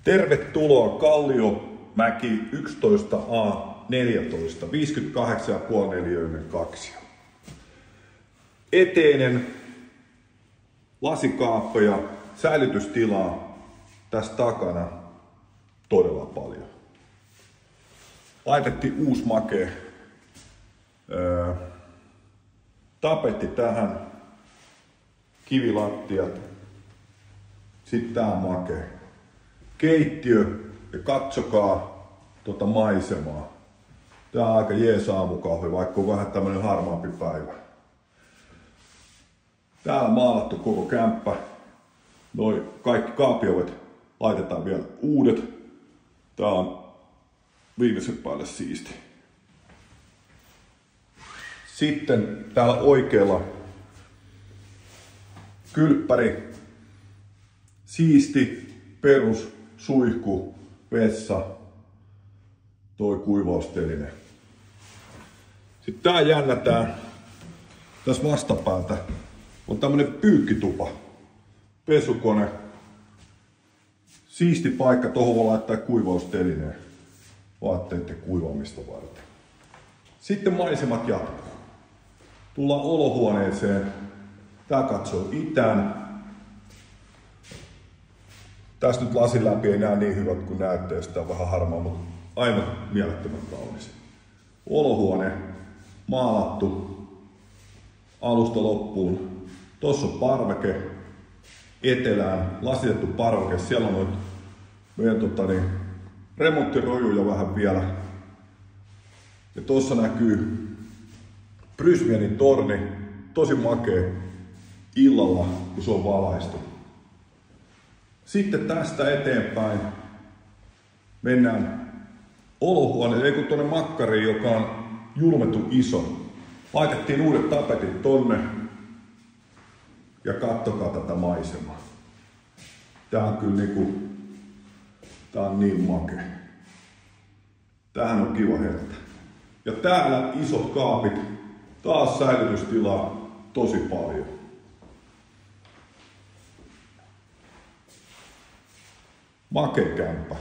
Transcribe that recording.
Tervetuloa Kalliomäki 11A14, 58,5 neliöinen kaksio. Eteinen lasikaappo ja säilytystilaa tässä takana todella paljon. Laitettiin uusi makea tapetti tähän, kivilattiat, sitten tää on makea keittiö ja katsokaa tuota maisemaa. Tää on aika jees aamukahvi, vaikka on vähän tämmönen harmaampi päivä. Täällä on maalattu koko kämppä. Noi kaikki kaapiovet laitetaan vielä uudet. Tää on viimeisen päälle siisti. Sitten täällä oikealla kylppäri, siisti, perus, suihku, vessa, toi kuivausteline. Sitten tää jännätään. Tässä vastapäätä on tämmönen pyykkitupa, pesukone, siisti paikka, tohon voi laittaa kuivaustelineen vaatteiden kuivamista varten. Sitten maisemat jatkuu. Tullaan olohuoneeseen. Tää katsoo itään. Tässä nyt lasin läpi ei näe niin hyvät kuin näyttää, sitä on vähän harmaa, mutta aivan mielettömän kaunis. Olohuone, maalattu alusta loppuun. Tossa on parveke, etelään lasitettu parveke. Siellä on meidän remonttirojuja vähän vielä. Ja tossa näkyy Brysbeenin torni, tosi makea illalla, kun se on valaistu. Sitten tästä eteenpäin mennään olohuoneeseen, ei kun tuonne makkariin, joka on julmettu iso. Laitettiin uudet tapetit tonne ja kattokaa tätä maisemaa. Tää on kyllä tää on niin makea. Tämähän on kiva hetki. Ja täällä isot kaapit, taas säilytystilaa tosi paljon. Makea kämppä.